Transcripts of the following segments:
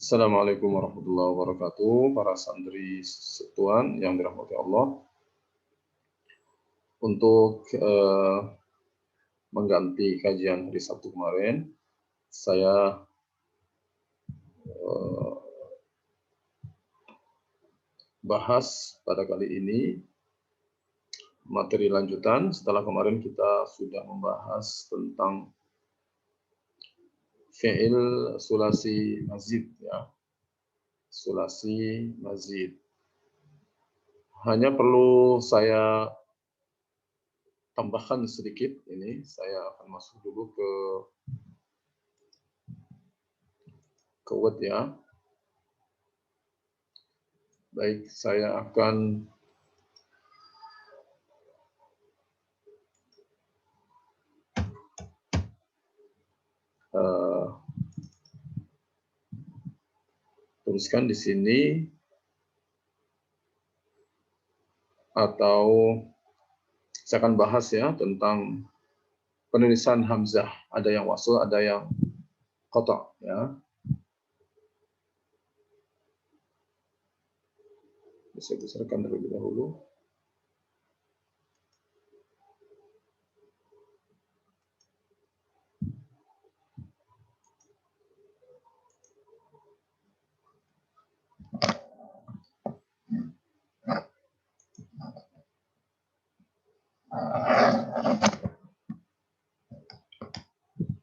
Assalamualaikum warahmatullahi wabarakatuh, para santri Tuhan yang dirahmati Allah. Untuk mengganti kajian hari Sabtu kemarin, saya bahas pada kali ini materi lanjutan setelah kemarin kita sudah membahas tentang fi'il sulasi mazid, ya. Sulasi mazid. Hanya perlu saya tambahkan sedikit ini, saya akan masuk dulu ke Word, ya. Baik, saya akan tuliskan di sini, atau saya akan bahas ya tentang penulisan hamzah. Ada yang wasl, ada yang qata', ya. Saya besarkan terlebih dahulu.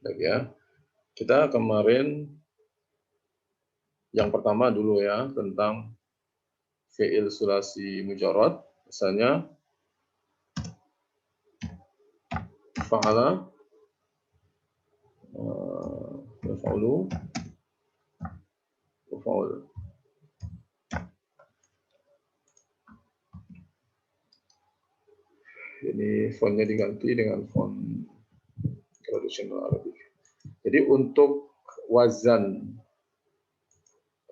Baik, ya. Kita kemarin yang pertama dulu ya tentang fi'il sulasi mujarrad. Misalnya fa'ala, yaf'ulu, yaf'ul. Ini fontnya diganti dengan font tradisional Arabik. Jadi untuk wazan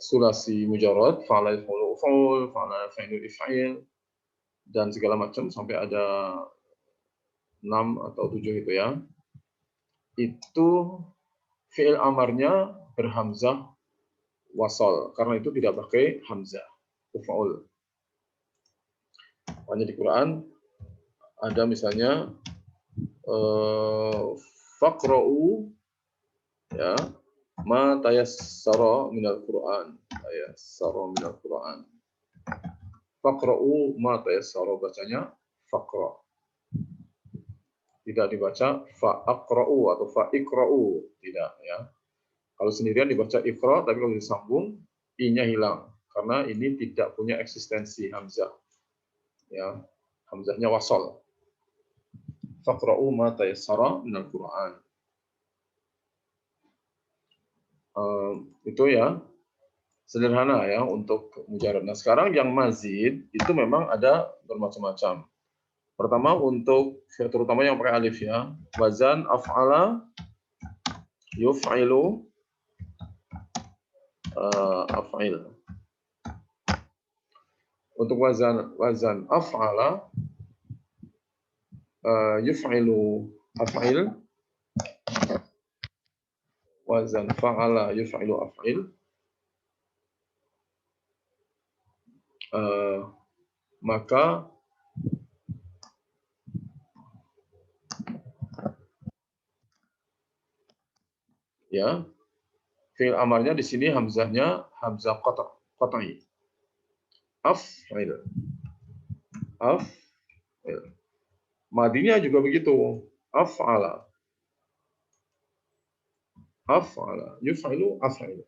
sulasi mujarrad, fa'ala yaf'ulu uf'ul, fa'ala yaf'ilu if'il, dan segala macam sampai ada 6 atau 7 itu ya. Itu fi'il amarnya berhamzah wasal, karena itu tidak pakai hamzah uf'ul. Hanya di Quran ada misalnya faqra'u, ya, ma tayassara minal Qur'an, tayassara minal Qur'an. Faqra'u ma tayassara, bacanya faqra'. Tidak dibaca fa'aqra'u atau fa'iqra'u, tidak, ya. Kalau sendirian dibaca iqra', tapi kalau disambung i-nya hilang karena ini tidak punya eksistensi hamzah, ya. Hamzahnya wasal. Faqra'u ma tayassara minal Qur'an. Itu ya sederhana ya untuk mujarrad. Nah, sekarang yang mazid itu memang ada bermacam-macam. Pertama untuk terutama yang pakai alif ya, wazan af'ala, yuf'ilu, af'il. Untuk wazan af'ala, yuf'ilu af'il, wazan fa'ala yuf'ilu af'il, maka ya fi'il amarnya di sini hamzahnya hamzah qata'i. Af'il. Af'il. Madinya juga begitu. Af'ala. Af'ala. Yuf'ilu af'il.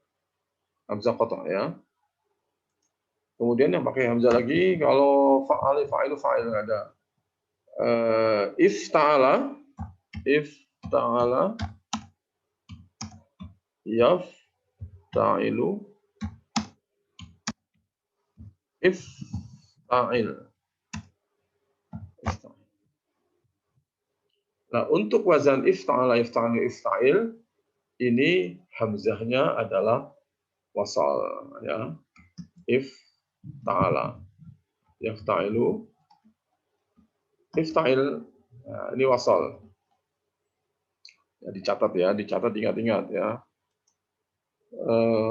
Hamzah qata' ya. Kemudian yang pakai hamzah lagi, kalau fa'al, fa'ilu, fa'il nggak ada. Ifta'ala. Ifta'ala. Yafta'ilu. Ifta'il. Nah, untuk wazan ifta'ala, ifta'ilu, ifta'il, ini hamzahnya adalah wasal, ya. Ifta'ala, yafta'ilu, ifta'il, nah, ini wasal. Ya, dicatat ya, dicatat, ingat-ingat ya.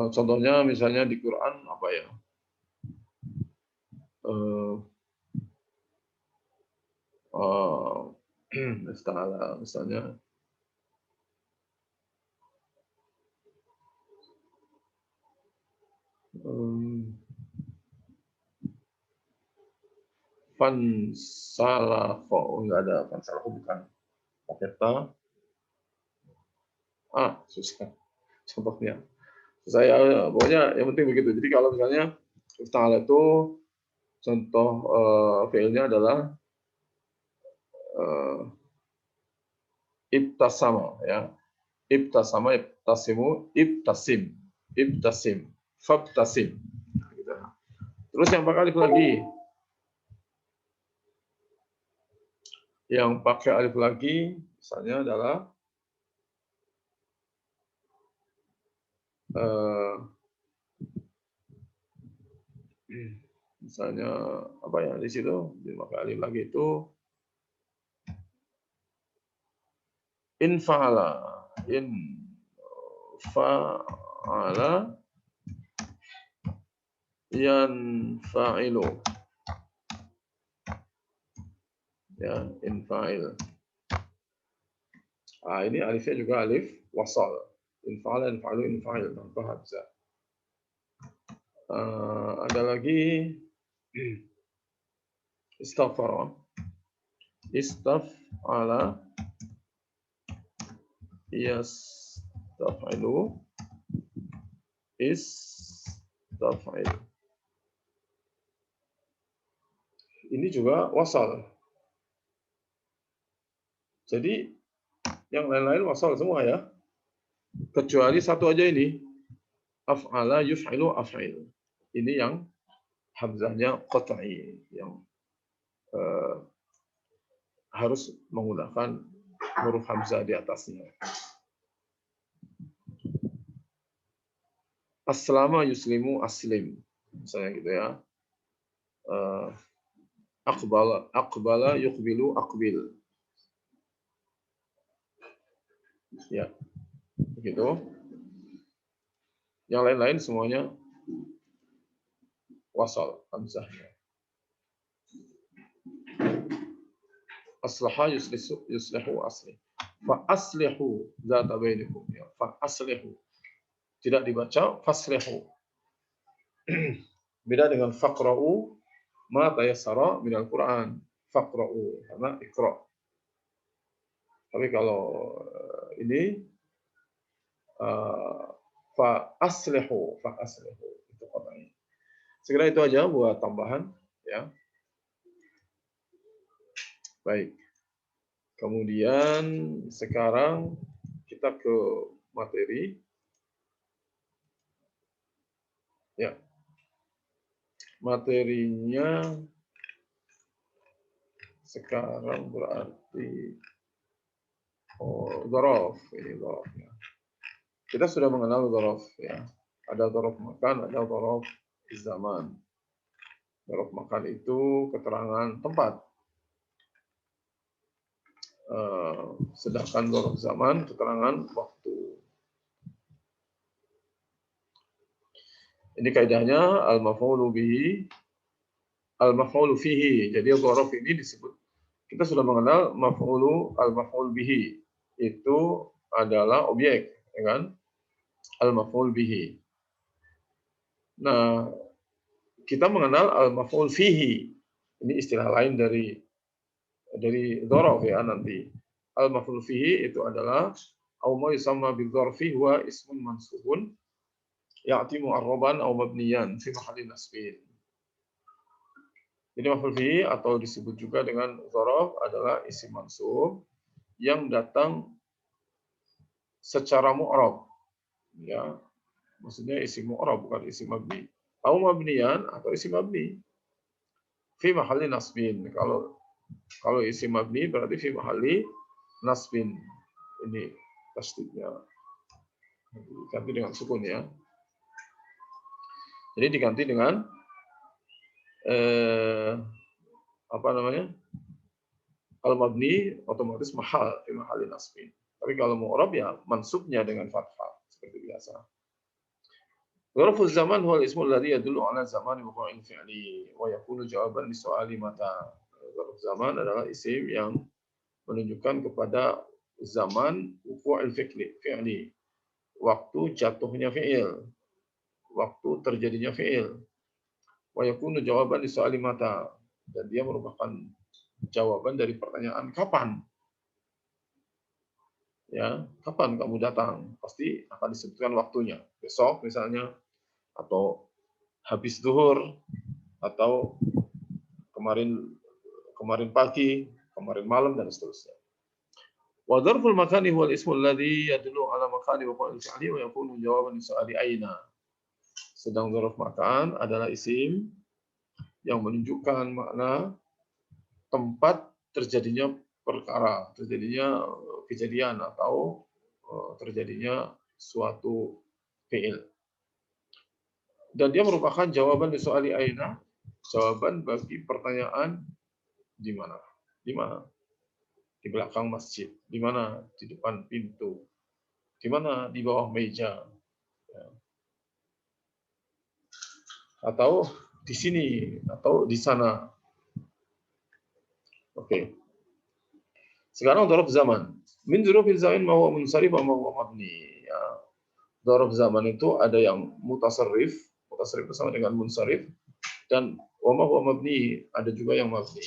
Contohnya misalnya di Quran apa ya? Ta'ala misalnya. Fansalakho, enggak ada fansalakho, bukan. Pakai ta. Susah. Contohnya. Saya pokoknya yang penting begitu. Jadi kalau misalnya ta'ala itu contoh fiilnya adalah ibtasama ya. Ibtasama, ibtasimu, ibtasim. Ibtasim. Fabtasim. Gitu. Terus yang pakai alif lagi. Yang pakai alif lagi misalnya adalah misalnya apa ya di situ pakai alif lagi itu infa'ala, infa'ala yanfa'ilu, ya, infa'il. Ini alifnya juga alif wasal. Infa'ala, infa'alu, infa'il tanpa hamzah. Ada lagi istaghfara, istaf'ala, yastaf'ilu, istaf'il. Ini juga wasal. Jadi yang lain-lain wasal semua ya. Kecuali satu aja ini. Af'ala yuf'ilu af'il. Ini yang hamzahnya qat'i, yang harus menggunakan huruf hamzah di atasnya. Aslama yuslimu aslim. Misalnya gitu ya. Aqbala yuqbilu aqbil. Ya, begitu. Yang lain-lain semuanya wasal hamzahnya. Aslaha yuslihu asli. Fa aslihu zata bainikum. Ya, fa aslihu. Tidak dibaca faslihu. Beda dengan faqra'u ma tayassara minal Qur'an. Faqra'u karena iqra'. Tapi kalau ini fa aslihu itu katanya. Segera itu aja buat tambahan ya. Baik. Kemudian sekarang kita ke materi. Ya. Materinya sekarang berarti dzaraf, ini dzaraf ya. Kita sudah mengenal dzaraf ya. Ada dzaraf makan, ada dzaraf zaman. Dzaraf makan itu keterangan tempat. Sedangkan dzaraf zaman keterangan waktu. Ini kaidahnya al-maf'ulu bihi, al-maf'ulu fihi. Jadi dzaraf ini disebut, kita sudah mengenal al-maf'ul bihi. Itu adalah objek, ya kan? Al-maf'ul bihi. Nah, kita mengenal al-maf'ul fihi. Ini istilah lain dari dzaraf ya nanti. Al-maf'ul fihi itu adalah au ma yusamma bidzarfi huwa ismun mansubun ya'ti mu'arraban au mabniyan fi mahalli nasbin. Jadi maf'ul fihi atau disebut juga dengan dzaraf adalah isim mansub yang datang secara mu'rab. Ya. Maksudnya isim mu'rab bukan isim mabni. Au mabniyan atau isim mabni. Fi mahalli nasbin. Kalau isim mabni berarti fi mahalli nasbin. Ini tasdidnya. Diganti dengan sukun ya. Jadi diganti dengan apa namanya? Al-mabni otomatis mahal fi mahalli nasbin. Tapi kalau mu'rab ya mansubnya dengan fathah seperti biasa. ظرف الزمان هو الاسم الذي يدل على زمان وقوع الفعل ويكون جوابا لسؤال متى. ظرف zaman adalah isim yang menunjukkan kepada zaman wuqu'il fi'li, waktu jatuhnya fi'il, waktu terjadinya fi'il. Wa yakunu jawaban li so'ali mata, dan dia merupakan jawaban dari pertanyaan kapan. Ya, kapan kamu datang? Pasti akan disebutkan waktunya. Besok misalnya, atau habis zuhur, atau kemarin pagi, kemarin malam, dan seterusnya. Wa dzarful makani huwal ismu alladhi yadullu ala makani wuqu'il fi'li wa yakunu jawaban li so'ali aina. Sedang dzarf makan adalah isim yang menunjukkan makna tempat terjadinya perkara, terjadinya kejadian, atau terjadinya suatu fi'il. Dan dia merupakan jawaban di soal aina, jawaban bagi pertanyaan di mana? Di mana? Di belakang masjid. Di mana? Di depan pintu. Di mana? Di bawah meja. Ya. Atau di sini, atau di sana. Oke. Sekarang dzaraf zaman. Min dzurufil zaman ma huwa munsharif wa ma huwa mabni. Ya. Dzaraf zaman itu ada yang mutasarrif itu sama dengan munsharif, dan wa ma huwa mabni, ada juga yang mabni.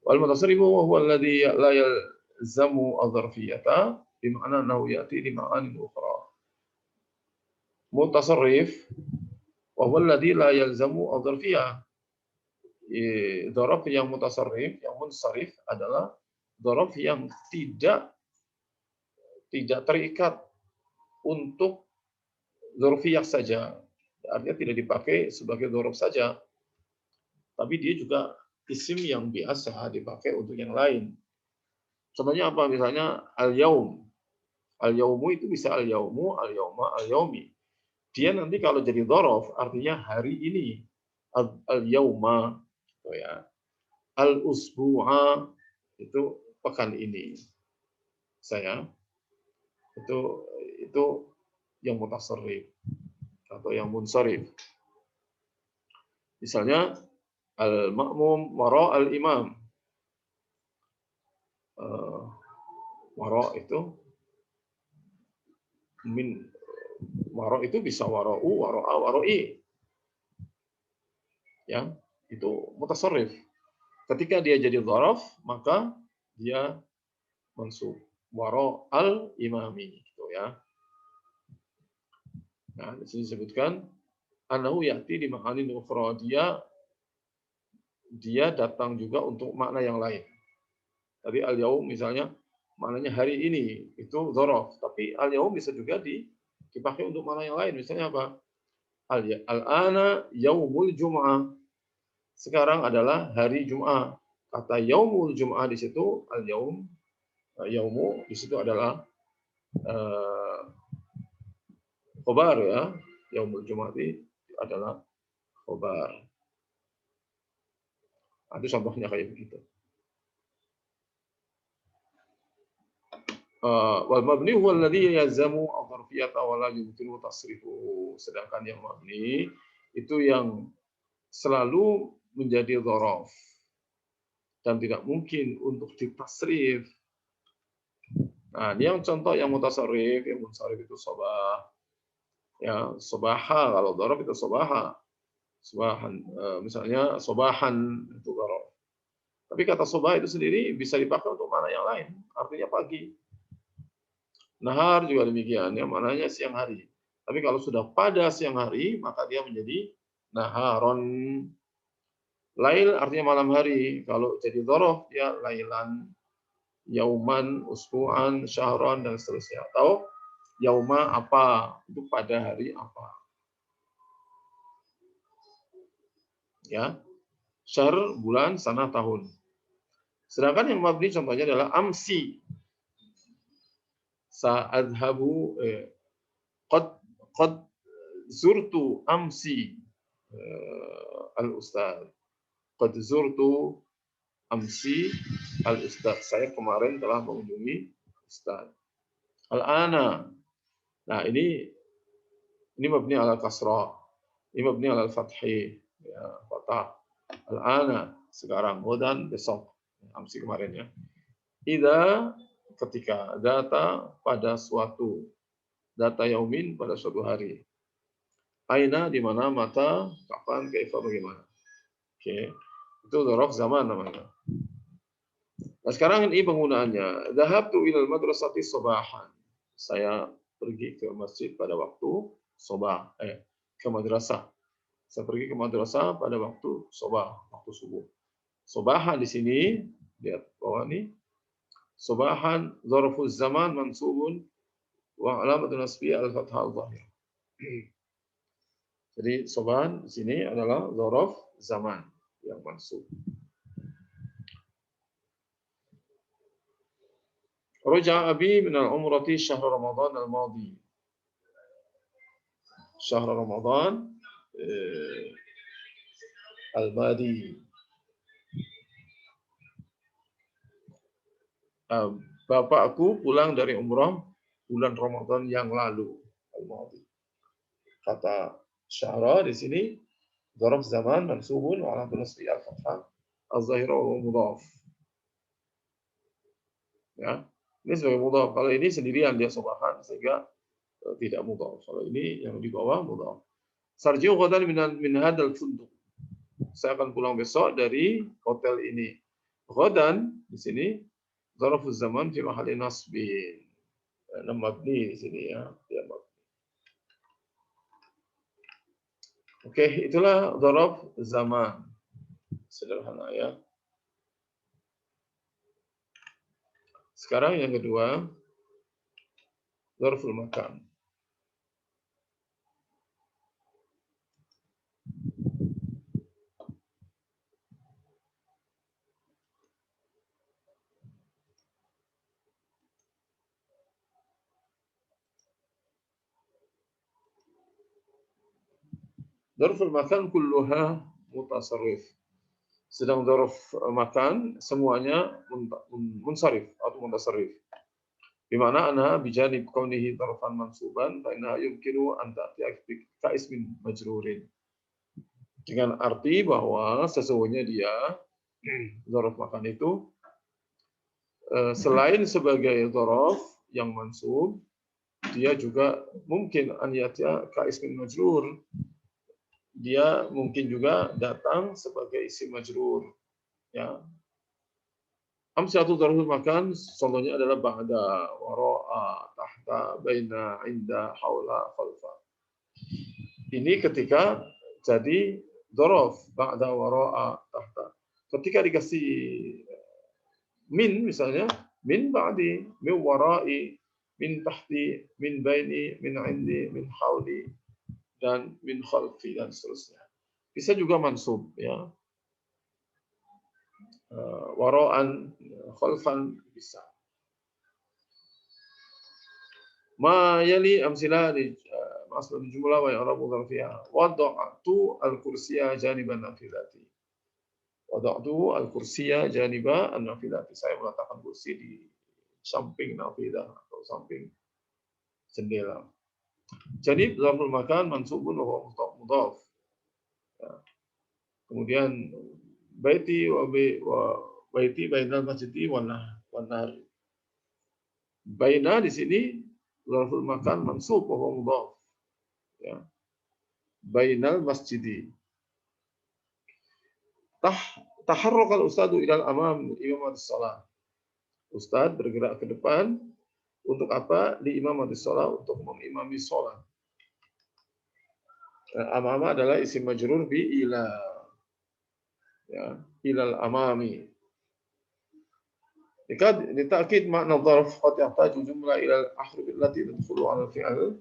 Wal mutasarrif huwa alladhi la yalzamu adh-dharfiyyata bima'na annahu ya'ti li ma'anin ukhra. Mutasarrif wa huwa alladhi la yalzamu adh-dharfiyyah. Dzaraf yang mutasarrif, yang munsharif adalah dzaraf yang tidak terikat untuk dzarfiyah saja. Artinya tidak dipakai sebagai dzaraf saja, tapi dia juga isim yang biasa dipakai untuk yang lain. Contohnya apa? Misalnya al-yaum. Al-yaumu itu bisa al-yaumu, al-yauma, al-yaumi. Dia nanti kalau jadi dzaraf artinya hari ini. Al-yauma, gitu ya. Al-usbu'a itu pekan ini. Saya itu yang mutasarrif atau yang munsharif. Misalnya al-ma'mum wara al-imam. Wara itu wara itu bisa wara'u, wara'a, wara'i. Ya, itu mutasarrif. Ketika dia jadi dzaraf, maka dia mansub. Wara al-imami, gitu ya. Nah, di sini disebutkan annahu ya'ti di ma'anin ukhra, dia datang juga untuk makna yang lain. Tadi al-yaum misalnya maknanya hari ini, itu dzaraf, tapi al-yaum bisa juga dipakai untuk makna yang lain. Misalnya apa? Al-ana yaumul jum'ah. Sekarang adalah hari Jumat. Kata yaumul jum'ah di situ, al-yaum, yaumu di situ adalah khobar, ya. Yaumul jum'ah adalah khobar. Itu contohnya kayak begitu. Wal mabni huwa alladhi yalzamu adh-dharfiyyata wa la yumkinu tasrifuhu. Sedangkan yang mabni itu yang selalu menjadi dzaraf dan tidak mungkin untuk ditasrif. Nah, ini yang contoh yang mutasarrif, yang munsharif itu sobah. Ya, sobaha, kalau dzaraf itu sobaha. Sobahan, misalnya sobahan itu dzaraf. Tapi kata sobah itu sendiri bisa dipakai untuk mana yang lain, artinya pagi. Nahar juga demikian, ya, maknanya siang hari. Tapi kalau sudah pada siang hari, maka dia menjadi naharon. Lail artinya malam hari. Kalau jadi dzaraf, ya lailan, yauman, usbu'an, syahran, dan seterusnya. Atau yauma apa, itu pada hari apa. Ya, syahr bulan, sana tahun. Sedangkan yang mabni contohnya adalah amsi. Sa'adhabu qad zurtu amsi al-ustaz. Qad zurtu amsi al-ustaz. Saya kemarin telah mengunjungi ustaz. Al-ana. Nah, ini Ini mabni ala kasrah. Ini mabni ala fathi. Ya, fathah. Al-ana, sekarang. Godan, besok. Amsi kemarin ya. Ida, ketika. Data, pada suatu. Data yaumin, pada suatu hari. Aina, di mana, mata, kapan, kaifa, bagaimana. Oke. Itu dzaraf zaman namanya. Nah, sekarang ini penggunaannya. Dhahabtu ilal madrasati sabahan. Saya pergi ke masjid pada waktu sobah. Ke madrasah. Saya pergi ke madrasah pada waktu sobah, waktu subuh. Sobahan di sini, lihat bawah ini. Sobahan dzarfuz zaman mansubun wa alamatun nasbiyah al-fathah al-dhahir. Jadi sobahan di sini adalah dzaraf zaman yang mansub. Raja abi min al-umrati syahr Ramadan al-madi. Syahr Ramadan al-madi. Bapakku pulang dari umrah bulan Ramadan yang lalu. Al-madi. Kata syahra di sini dzaraf zaman mansubun wa alamatun nasbi al-fathah az-zahira wa mudhaf. Ya. Ini sebagai mudhaf. Kalau ini sendirian dia sobahan sehingga tidak mudhaf. Kalau ini yang di bawah mudhaf. Sarji'u ghadan min hadzal funduq. Saya akan pulang besok dari hotel ini. Ghadan di sini dzarafuz zaman fi mahalli nasbin. Mabni di sini ya. Dia mabni. Oke, itulah dzaraf zaman. Sederhana ya. Sekarang yang kedua, dzarful makan. Dzarful makan kulluha mutasarrif. Sedang dzaraf makan semuanya munsharif atau mutasarrif. Di mana anha bijanib kaunihi dzarfan mansuban fa inna yumkinu an ta'tiya ka ismin majrurin. Dengan arti bahwa sesungguhnya dia dzaraf makan itu selain sebagai dzaraf yang mansub, dia juga mungkin an ya'tiya ka ismin majrur. Dia mungkin juga datang sebagai isim majrur. Ya. Amsalatu dzarful makan contohnya adalah ba'da, wara'a, tahta, baina, inda, haula, khalfa. Ini ketika jadi dzaraf ba'da, wara'a, tahta. Ketika dikasih min misalnya, min ba'di, min wara'i, min tahti, min baini, min indi, min hauli, dan min khalfi dan seterusnya. Bisa juga mansub ya. Wara'an, khalfan bisa. Ma yali amsilah di masdar jumlah wa i'rabu dzarfiha. Wada'tu al-kursiyya janiban nafilati. Wada'tu al-kursiyya janiba an-nafilati. Saya meletakkan kursi di samping nafilah atau samping jendela. Janib dzarful makan mansubun wa huwa mudhaf. Ya. Kemudian baiti wa baiti bainal masjidi wa nahar. Baina di sini dzarful makan mansub wa huwa mudhaf. Ya. Bainal masjidi. Taharraka al-ustadu ila al-amam imamatis shalah. Ustaz bergerak ke depan untuk apa? Di imamatis shalah, untuk mengimami shalat. Amama adalah isim majrur bi ila. Ya, ilal amami. Litakid makna dzarf qad yahtaju jumlah ila al-ahruf allati tadkhulu 'ala al-fi'l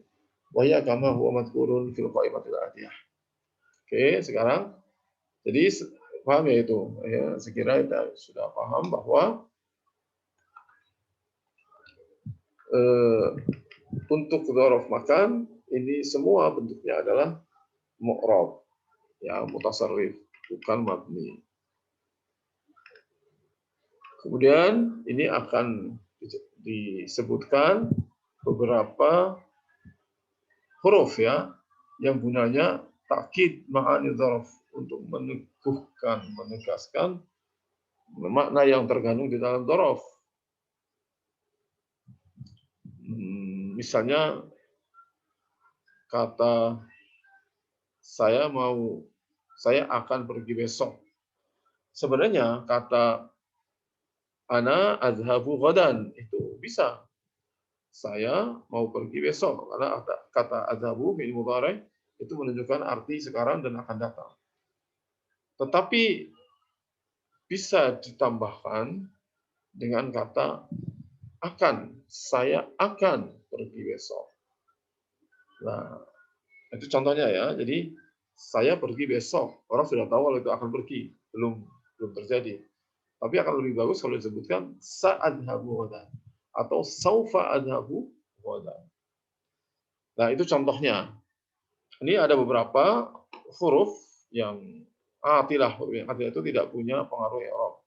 wa hiya kama huwa madhkurun fil qaimatil atiyah. Oke, sekarang jadi paham ya itu ya, sekira kita sudah paham bahwa untuk dzaraf makan ini semua bentuknya adalah mu'rab ya, mutasarrif, bukan mabni. Kemudian ini akan disebutkan beberapa huruf ya, yang gunanya takkid ma'ani dzaraf untuk meneguhkan, menegaskan makna yang terkandung di dalam dzaraf. Misalnya kata saya akan pergi besok. Sebenarnya kata ana azhabu ghadan itu bisa. Saya mau pergi besok karena kata azhabu fi'il mudhari itu menunjukkan arti sekarang dan akan datang. Tetapi bisa ditambahkan dengan kata akan. Saya akan pergi besok. Nah, itu contohnya ya. Jadi saya pergi besok. Orang sudah tahu kalau itu akan pergi. Belum terjadi. Tapi akan lebih bagus kalau disebutkan sa'adhabu ghadan atau saufa adhabu ghadan. Nah, itu contohnya. Ini ada beberapa huruf yang atilah. Huruf yang atilah itu tidak punya pengaruh i'rab.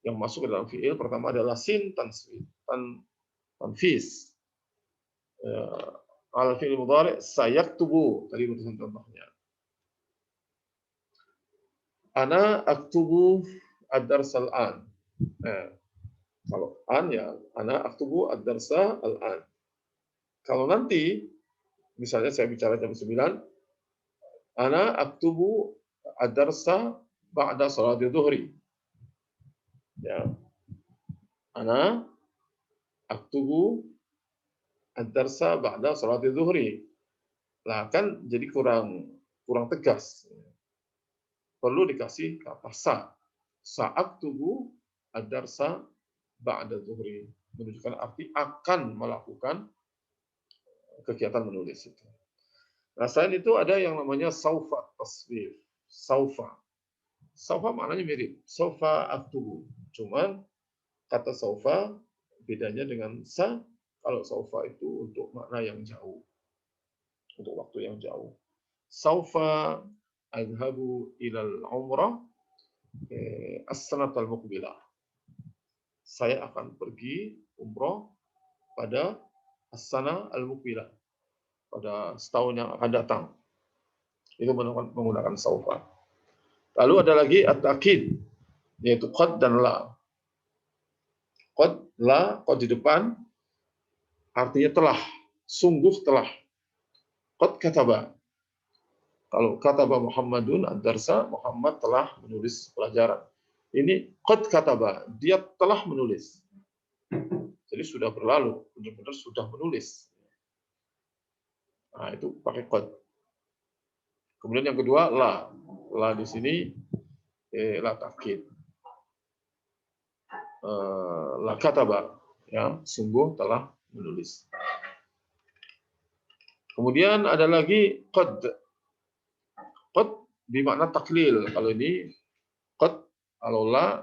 Yang masuk ke dalam fi'il pertama adalah sin tanfis. Al fi'il mudhari sayaktubu tadi urusan contohnya. Ana aktubu ad-dars al-an. Kalau an ya ana aktubu ad-darsa al-an. Kalau nanti misalnya saya bicara jam 9, ana aktubu ad-darsa ba'da salat dhuhri. Ya. Ana aktubu ad-darsa ba'da salat dhuhri. Lah kan jadi kurang tegas. Perlu dikasih kata Sa'at tubuh ad-darsa ba'da dhuhri. Menunjukkan arti akan melakukan kegiatan menulis itu. Nah, selain itu ada yang namanya saufa tasrif. Saufa. Saufa maknanya mirip. Saufa aktubu. Cuman kata saufa bedanya dengan sa. Kalau saufa itu untuk makna yang jauh. Untuk waktu yang jauh. Saufa adhabu ilal umrah as-sanatal muqbilah. Saya akan pergi umroh pada as-sana al-muqbilah. Pada setahun yang akan datang. Itu menggunakan saufa. Lalu ada lagi at-ta'kid, yaitu qad dan la. Qad, la, qad di depan, artinya telah. Sungguh telah. Qad kataba. Kalau kataba Muhammadun ad-darsa, Muhammad telah menulis pelajaran. Ini qad kataba, dia telah menulis. Jadi sudah berlalu, benar-benar sudah menulis. Nah, itu pakai qad. Kemudian yang kedua, la. La di sini, la ta'kid. La kataba, ya, sungguh telah menulis. Kemudian ada lagi qad. Qad bermakna taklil. Kalau ini qad, kalau la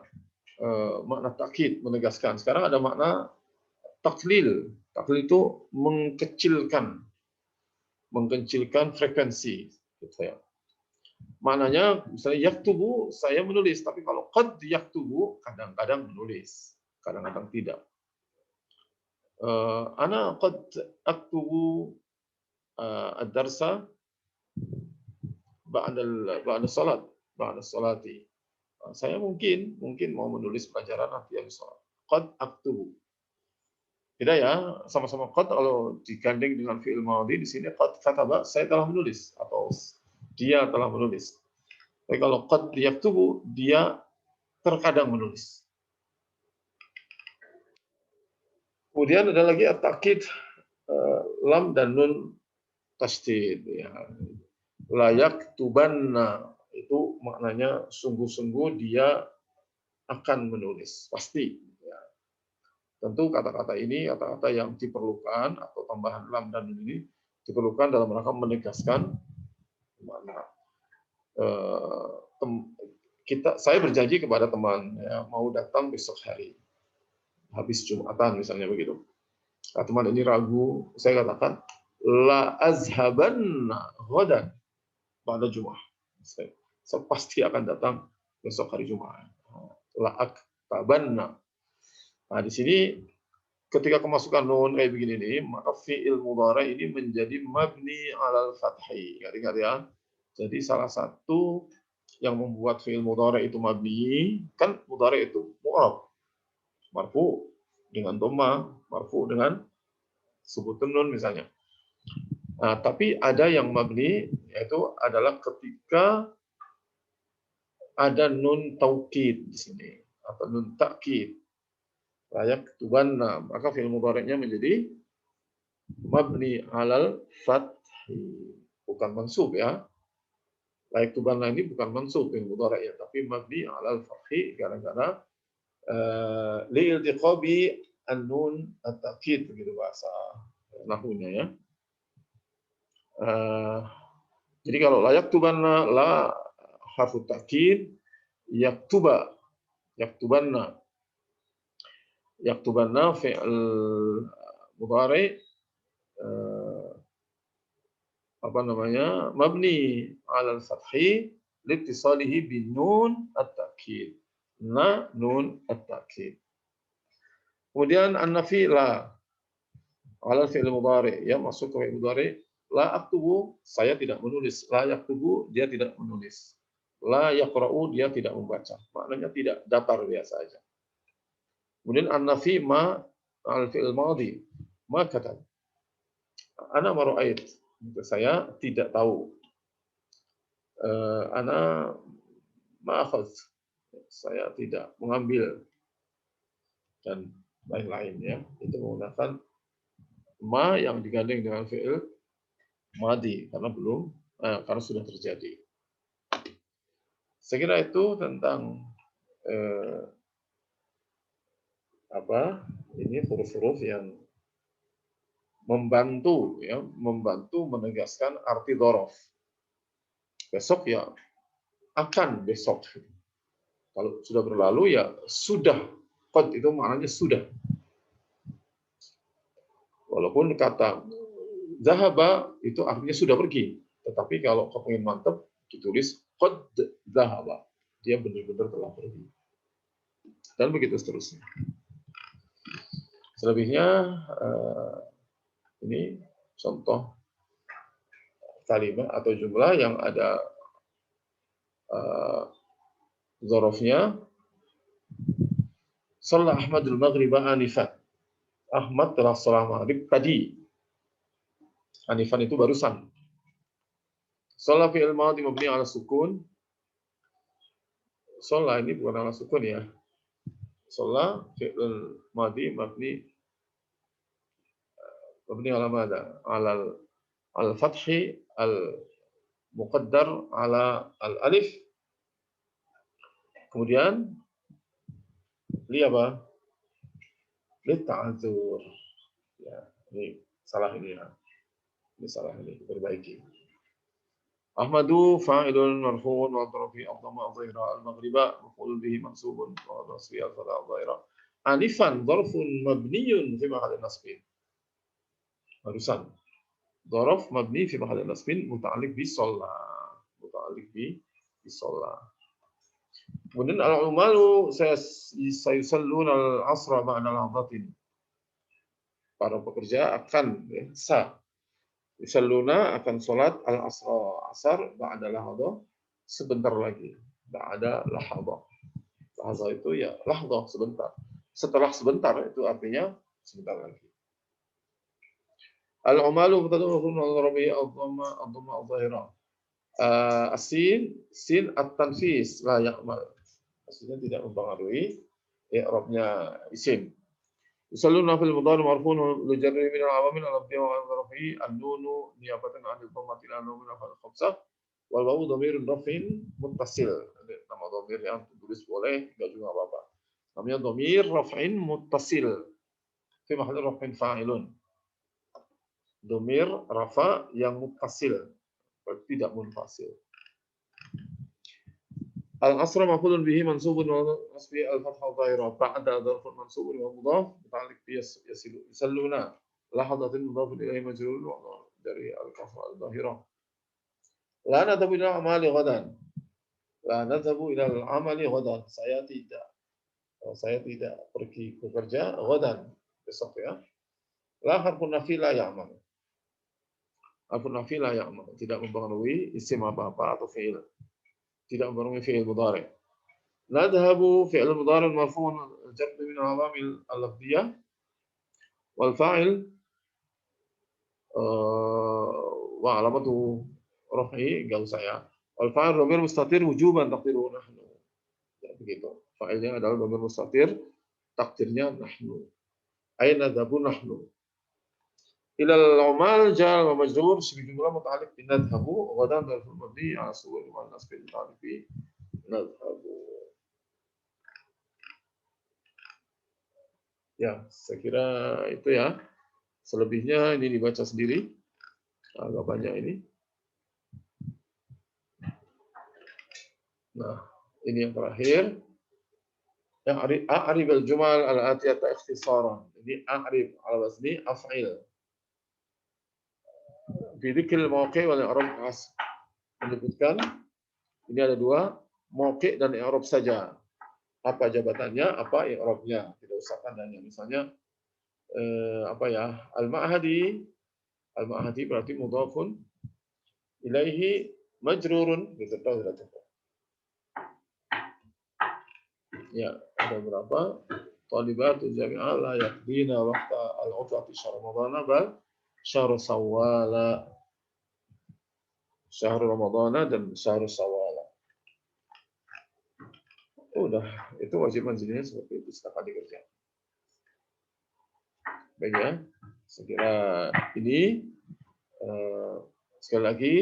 makna ta'kid, menegaskan. Sekarang ada makna taklil. Taklil itu mengkecilkan frekuensi. Gitu ya. Maknanya misalnya yaktubu, saya menulis, tapi kalau qad yaktubu kadang-kadang menulis, kadang-kadang tidak. Ana qad aktubu ad-darsa ba'da salat, ba'da salati. Saya mungkin mau menulis pelajaran nanti habis salat. Qad aktubu. Beda ya, sama-sama qad kalau digandeng dengan fi'il madhi di sini qad kataba, saya telah menulis atau dia telah menulis. Tapi kalau qad yaktubu, dia terkadang menulis. Kemudian ada lagi at-ta'kid lam dan nun tasdid ya. Layak tubanna itu maknanya sungguh-sungguh dia akan menulis, pasti. Ya. Tentu kata-kata ini kata-kata yang diperlukan atau tambahan lam dan nun ini diperlukan dalam rangka menegaskan makna. Saya berjanji kepada teman ya, mau datang besok hari habis Jumatan misalnya begitu. Nah, teman ini ragu, saya katakan la azhabanna ghadan pada Jumat. Saya pasti akan datang besok hari Jumat. La aktabanna. Nah, di sini ketika kemasukan nun kayak begini nih, maka fi'il mudhari ini menjadi mabni alal fathi. Ingat ya. Jadi salah satu yang membuat fi'il mudhari itu mabni, kan mudhari itu mu'rab, marfu dengan dhamma, marfu dengan subutun nun misalnya. Nah, tapi ada yang mabni, yaitu adalah ketika ada nun taukid di sini atau nun takkid. Layak tubanna, maka fi'il mudhari'nya menjadi mabni alal fathi, bukan mansub ya. Layak tubanna ini bukan mansub fi'il mudhari' ya, tapi mabni alal fathi gara-gara li'iltiqabi an-nun at-takkid begitu bahasa nahwunya ya. Jadi kalau layak tubanna la harfu takkid, yaktuba, yaktubanna. Yaktubanna fi'il mudhari apa namanya? Mabni 'alal fathi liittisalihi bin nun at-ta'kid. Nun at-ta'kid. Kemudian an-nafi la 'alal fi'il mudhari, ya masuk ke fi'il mudhari. La aktubu, saya tidak menulis. La yaktubu, dia tidak menulis. La yaqra'u, dia tidak membaca. Maknanya tidak, datar biasa aja. Kemudian an-nafi ma al-fi'il madhi, ma katab. Ana ma ra'ait, saya tidak tahu. Ana ma akhadh, saya tidak mengambil, dan lain-lain ya. Itu menggunakan ma yang digandeng dengan fi'il madhi karena belum karena sudah terjadi. Saya kira itu tentang ini huruf-huruf yang membantu menegaskan arti dzaraf. Besok ya akan besok. Kalau sudah berlalu ya sudah. Qad itu maknanya sudah. Walaupun kata zahaba itu artinya sudah pergi, tetapi kalau kepengin mantep ditulis qad zahaba. Dia benar-benar telah pergi. Dan begitu seterusnya. Selebihnya ini contoh kalimat atau jumlah yang ada dzarafnya. Shalla Ahmadul maghriba anifan. Ahmad telah salat maghrib tadi. Anifan itu barusan. Shalla fi'il madhi mabni ala sukun. Shalla ini bukan ala sukun ya. Shalla fi'il madhi mabni ala mada? Ala al-fathi al-muqaddar ala al-alif. Kemudian li apa? Li ta'adzur. Ya, ini salah ini ya. Ini salah ini, diperbaiki. Ahmadu fa'ilun marfu'un wa dharafi adhamma adhira al-maghriba maf'ul bihi mansubun wa dhasfi al-fadha adhira. Anifan dharfun mabniyun fi mahallin nasbin. Barusan. Dharaf mabni fi mahallin nasbin muta'alliq bi shalla. Muta'alliq bi shalla. Kemudian al-umalu sayusalluna al-asra ba'da lahdatin. Para pekerja akan yusalluna akan salat al-asra asar ba'da lahdah sebentar lagi. Ba'da lahdah. Lahdah itu ya lahdah sebentar. Setelah sebentar itu artinya sebentar lagi. Al-umalu mubtada'un al-rabi ad-dhamma adh-dhahira. Sin at-tanfis la yaqmal. Maksudnya tidak mempengaruhi i'rabnya isim. Yusalluna fil mudhari marfu'un li jarri min al-awamil al-abdiyya wa al-rafi an-nunu niyabatan 'an al-dhammati al-nun min al-khamsah wal wawu dhamirun raf'in muttasil. Nama dhamir yang ditulis boleh, enggak juga apa-apa. Namanya dhamir raf'in muttasil. Fi mahalli raf'in fa'ilun. Dhamir rafa yang muttasil, tidak munfasil. Al-asra maf'ulun bihi mansubun wa nasbi al-fathah dhahira ba'da dharfun mansubun wa mudhaf muta'alliq bi yusalluna lahadatin mudhaf ilayhi majrur wa dari al-kasra al-dhahira. La nadhabu ila amali ghadan. La nadhabu ila al-amali ghadan. Saya tidak pergi bekerja ghadan besok ya. La harfun nafi la ya'mal. Harfun nafi la ya'mal. Tidak mempengaruhi isim apa-apa atau fi'il. Tidak mempengaruhi fi'il mudhari'. Nadhabu fi'il mudhari' marfu'un al-jar min al-awamil al-lafdhiyah wal fa'il wa alamatu raf'i enggak usah ya. Wal fa'il dhamir mustatir wujuban taqdiruhu nahnu. Ya, begitu. Fa'ilnya adalah dhamir mustatir, takdirnya nahnu. Aina nadhabu nahnu. Ilal umal jar wa majrur sebagai jumlah muta'alliq bi nadhabu wa dan dzarful mabni ala suwal wal nasb muta'alliq bi nadhabu. Ya, saya kira itu ya. Selebihnya ini dibaca sendiri. Agak banyak ini. Nah, ini yang terakhir. Yang a'rif al-jumal al-atiyata ikhtisaran. Ini a'rif ala wazni af'il. Bidzikr al-mawqi' wal i'rab as. Menyebutkan ini ada dua, mawqi' dan i'rab saja. Apa jabatannya, apa i'rabnya. Tidak usah tandanya. Misalnya apa ya? Al-ma'hadi. Al-ma'hadi berarti mudhafun ilaihi majrurun. Gitu sudah cukup. Ya, ada berapa? Talibatu jami'ah la yaqdina waqta al-'utbati syahr ramadhana bal syahr sawwala. Syahr ramadhana dan syahr sawwala. Udah, itu wajib manzilnya seperti itu setiap kali kerja. Baik ya, saya kira ini sekali lagi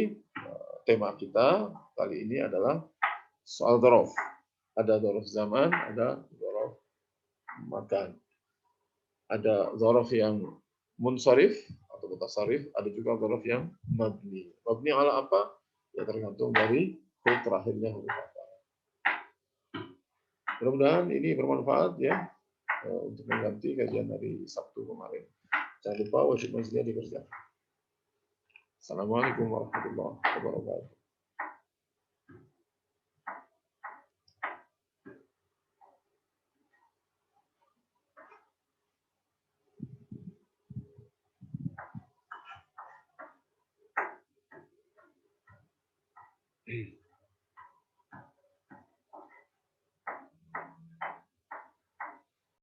tema kita kali ini adalah soal dzaraf. Ada dzaraf zaman, ada dzaraf makan. Ada dzaraf yang munsharif atau mutasarrif, ada juga dzaraf yang mabni. Mabni ala apa? Ya tergantung dari huruf terakhirnya huruf apa. Mudah-mudahan ini bermanfaat ya untuk mengganti kajian dari Sabtu kemarin. Jangan lupa wajib manzilnya dikerjakan. Assalamualaikum warahmatullahi wabarakatuh.